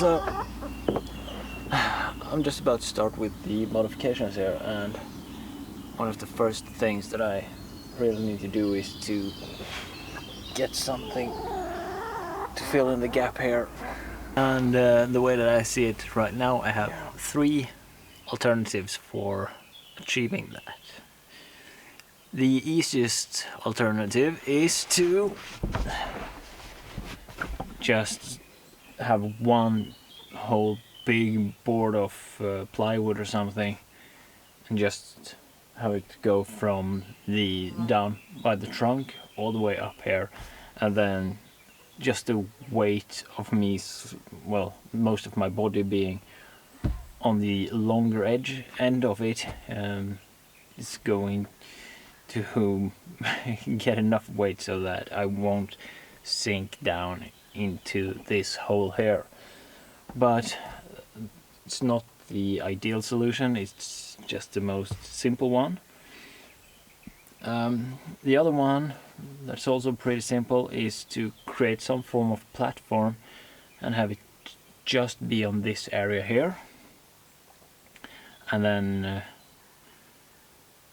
So I'm just about to start with the modifications here, and one of the first things that I really need to do is to get something to fill in the gap here. And the way that I see it right now, I have three alternatives for achieving that. The easiest alternative is to just have one whole big board of plywood or something, and just have it go from the down by the trunk all the way up here, and then just the weight of me, well, most of my body being on the longer end of it, is going to get enough weight so that I won't sink down into this hole here. But it's not the ideal solution, it's just the most simple one. The other one that's also pretty simple is to create some form of platform and have it just be on this area here, and then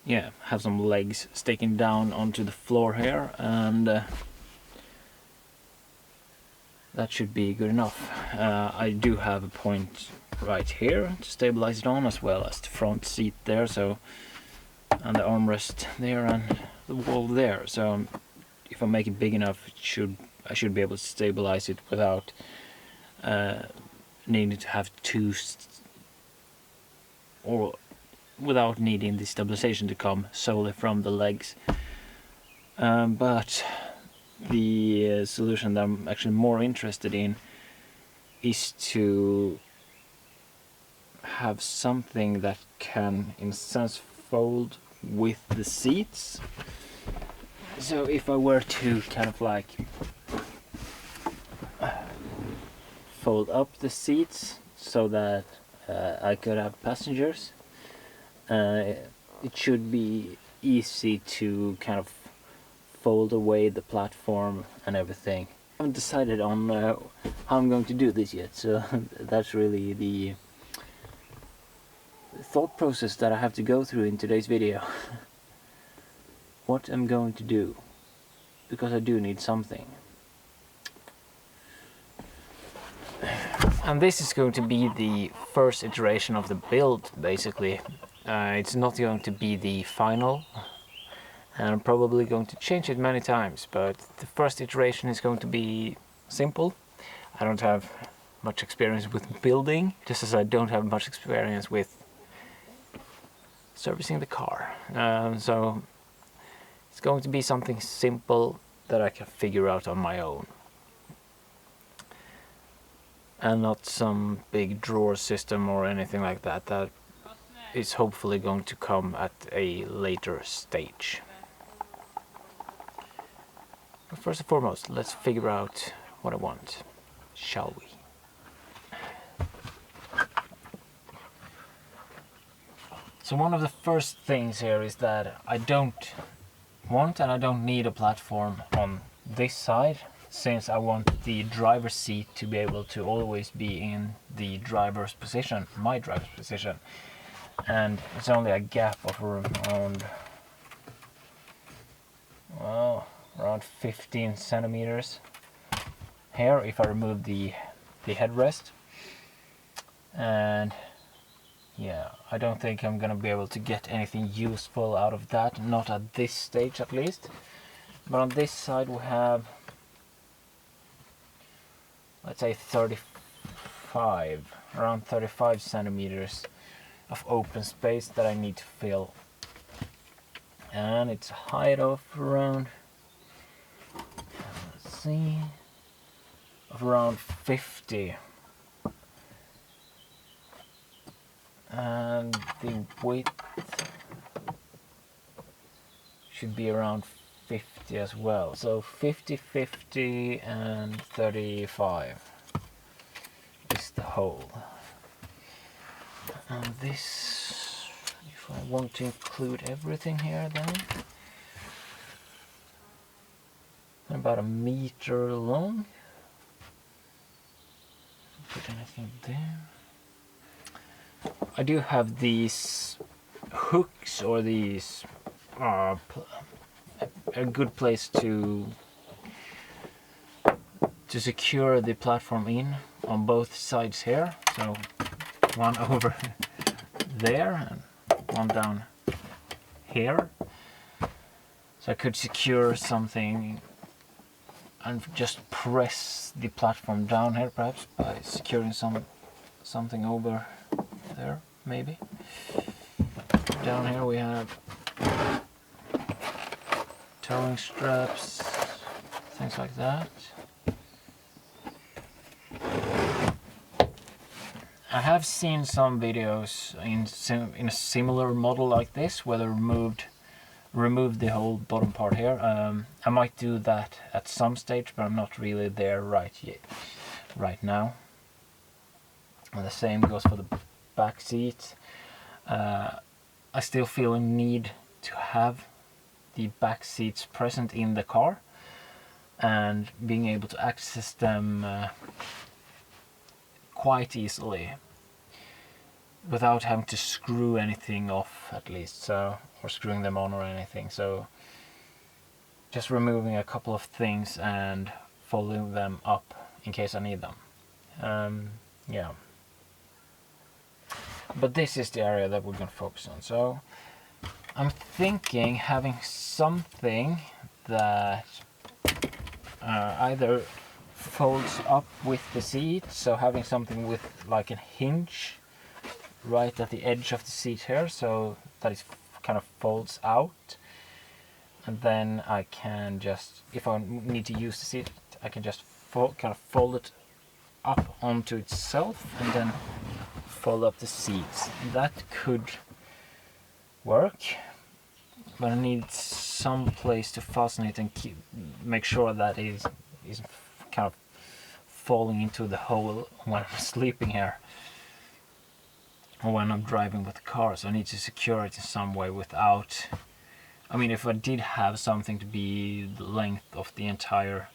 yeah, have some legs sticking down onto the floor here, and that should be good enough. I do have a point right here to stabilize it on, as well as the front seat there, so, and the armrest there and the wall there. So if I make it big enough, I should be able to stabilize it without needing to have or without needing the stabilization to come solely from the legs. But the solution that I'm actually more interested in is to have something that can, in a sense, fold with the seats. So if I were to kind of like fold up the seats so that I could have passengers, it should be easy to kind of fold away the platform and everything. I haven't decided on how I'm going to do this yet, so that's really the thought process that I have to go through in today's video. What I'm going to do, because I do need something. And this is going to be the first iteration of the build, basically. It's not going to be the final, and I'm probably going to change it many times, but the first iteration is going to be simple. I don't have much experience with building, just as I don't have much experience with servicing the car. So it's going to be something simple that I can figure out on my own, and not some big drawer system or anything like that. That is hopefully going to come at a later stage. But first and foremost, let's figure out what I want, shall we? So one of the first things here is that I don't want and I don't need a platform on this side, since I want the driver's seat to be able to always be in the driver's position, my driver's position. And it's only a gap of around, well, around 15 centimeters here if I remove the headrest. And yeah, I don't think I'm gonna be able to get anything useful out of that, not at this stage at least. But on this side we have, let's say around 35 centimeters of open space that I need to fill. And it's a height of around, let's see, of around 50. And the width should be around 50 as well. So 50, 50 and 35 is the whole. And this, if I want to include everything here, then about 1 meter long, put anything there. I do have these hooks, or these a good place to secure the platform in on both sides here. So one over there and one down here. So I could secure something and just press the platform down here, perhaps by securing something over there, maybe. Down here we have towing straps, things like that. I have seen some videos in a similar model like this where they removed the whole bottom part here. I might do that at some stage, but I'm not really there right now. And the same goes for the back seat. I still feel a need to have the back seats present in the car and being able to access them quite easily without having to screw anything off, at least, so, or screwing them on or anything. So just removing a couple of things and folding them up in case I need them. Yeah, but this is the area that we're going to focus on. So I'm thinking having something that either folds up with the seat, so having something with like a hinge right at the edge of the seat here, so that it kind of folds out, and then I can just, if I need to use the seat, I can just kind of fold it up onto itself and then fold up the seats. That could work, but I need some place to fasten it and make sure that it isn't kind of falling into the hole when I'm sleeping here or when I'm driving with the car. So I need to secure it in some way without, I mean, if I did have something to be the length of the entire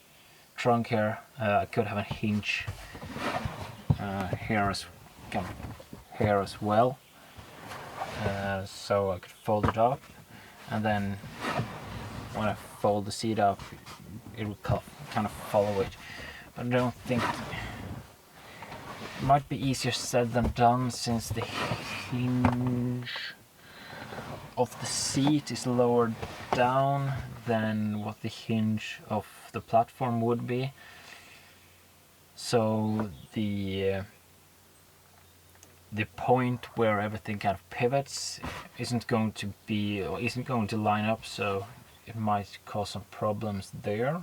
trunk here, I could have a hinge here as well, so I could fold it up, and then when I fold the seat up it will kind of follow it. But I don't think, it might be easier said than done, since the hinge of the seat is lower down than what the hinge of the platform would be. So the point where everything kind of pivots isn't going to line up, so it might cause some problems there.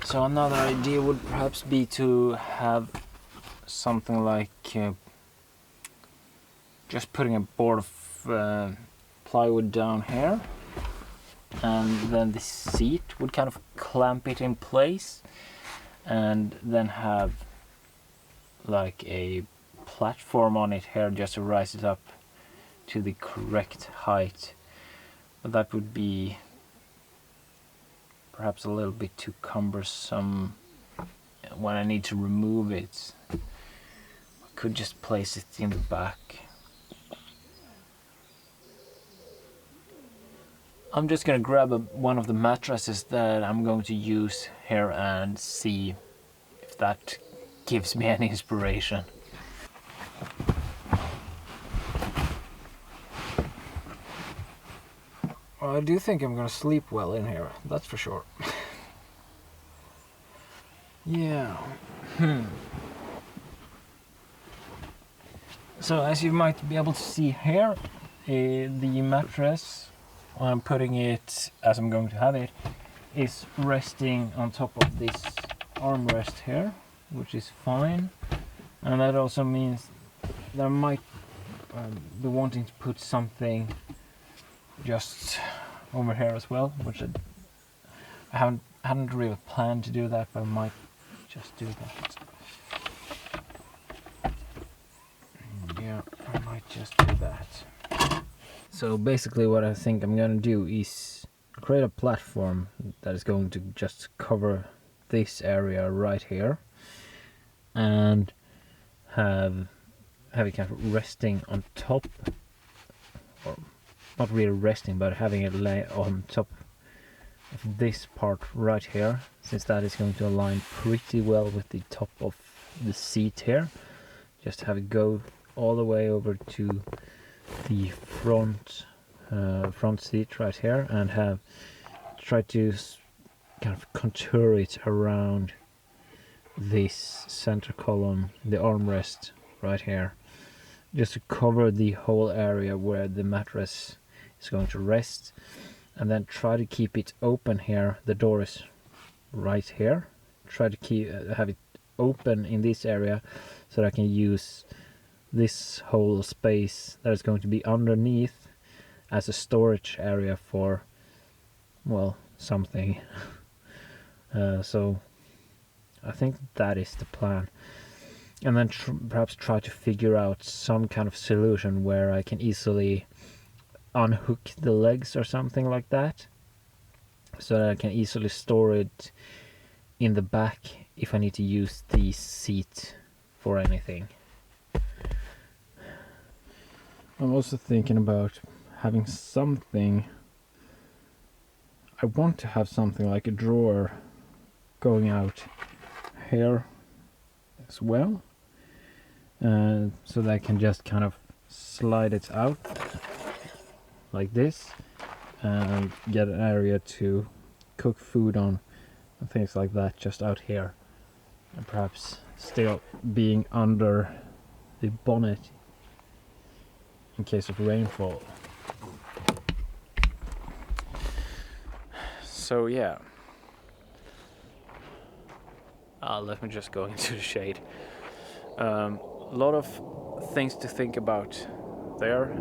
So another idea would perhaps be to have something like just putting a board of plywood down here, and then the seat would kind of clamp it in place, and then have like a platform on it here just to rise it up to the correct height. But that would be perhaps a little bit too cumbersome when I need to remove it. I could just place it in the back. I'm just gonna grab one of the mattresses that I'm going to use here and see if that gives me any inspiration. Well, I do think I'm gonna sleep well in here, that's for sure. Yeah. So as you might be able to see here, the mattress, when I'm putting it as I'm going to have it, is resting on top of this armrest here, which is fine. And that also means that I might be wanting to put something just over here as well, which I hadn't really planned to do that, but I might just do that. Yeah, I might just do that. So basically what I think I'm gonna do is create a platform that is going to just cover this area right here and have it kind of resting on top, or not really resting, but having it lay on top of this part right here, since that is going to align pretty well with the top of the seat here. Just have it go all the way over to the front seat right here, and have try to kind of contour it around this center column, the armrest right here, just to cover the whole area where the mattress is going to rest, and then try to keep it open here. The door is right here. Try to keep have it open in this area so that I can use this whole space that is going to be underneath as a storage area for, well, something. So I think that is the plan, and then perhaps try to figure out some kind of solution where I can easily unhook the legs or something like that, so that I can easily store it in the back if I need to use the seat for anything. I'm also thinking about having something. I want to have something like a drawer going out here as well, so that I can just kind of slide it out like this and get an area to cook food on and things like that just out here, and perhaps still being under the bonnet in case of rainfall. So yeah, let me just go into the shade. A lot of things to think about there.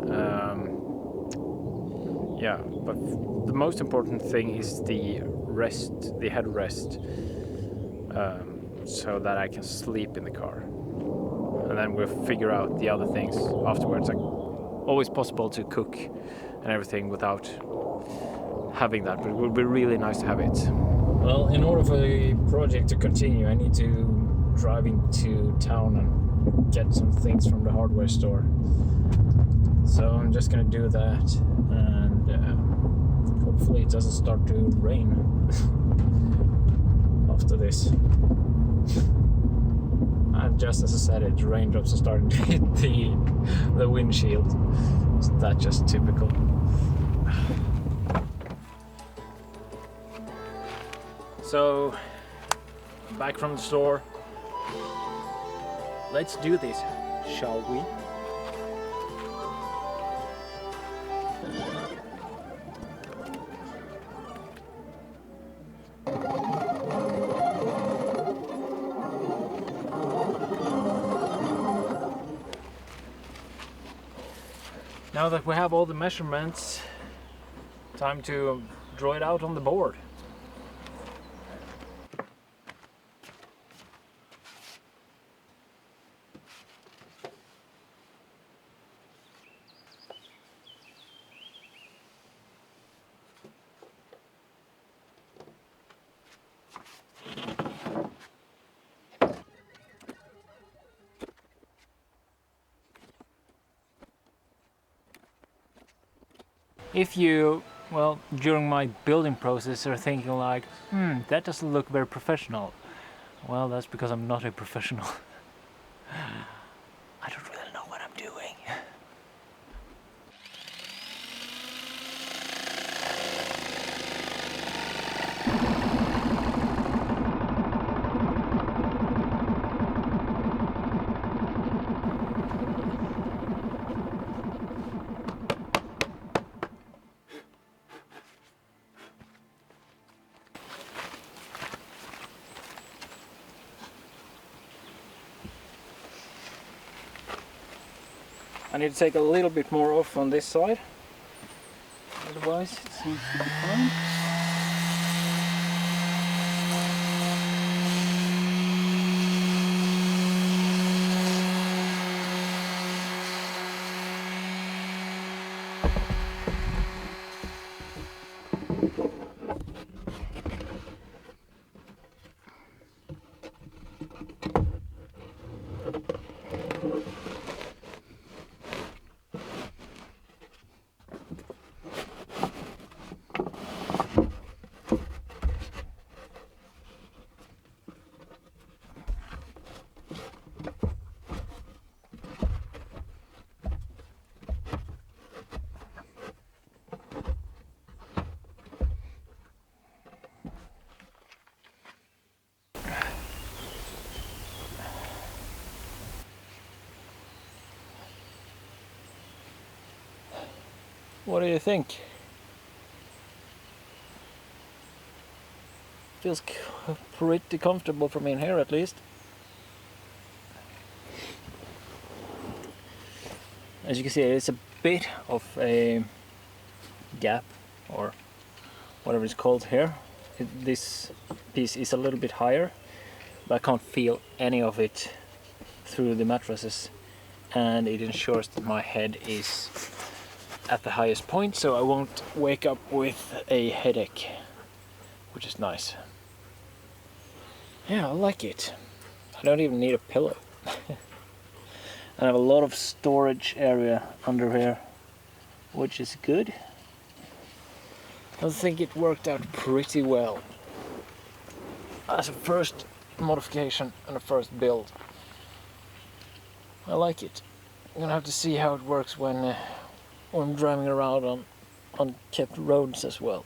Yeah, but the most important thing is the rest, the headrest, so that I can sleep in the car, and then we'll figure out the other things afterwards. Like, always possible to cook and everything without having that, but it would be really nice to have it. Well, in order for the project to continue, I need to drive into town and get some things from the hardware store. So I'm just gonna do that, and hopefully it doesn't start to rain after this. And just as I said it, raindrops are starting to hit the windshield. So that's just typical. So, back from the store. Let's do this, shall we? Now that we have all the measurements, time to draw it out on the board. If you, well, during my building process are thinking like, that doesn't look very professional. Well, that's because I'm not a professional. I don't really know what I'm doing. I need to take a little bit more off on this side, otherwise it seems to be fine. What do you think? Feels pretty comfortable for me in here, at least. As you can see, it's a bit of a gap, or whatever it's called here. This piece is a little bit higher, but I can't feel any of it through the mattresses, and it ensures that my head is at the highest point, so I won't wake up with a headache, which is nice. Yeah, I like it. I don't even need a pillow. I have a lot of storage area under here, which is good. I think it worked out pretty well as a first modification and a first build. I like it. I'm gonna have to see how it works when I'm driving around on unkept roads as well.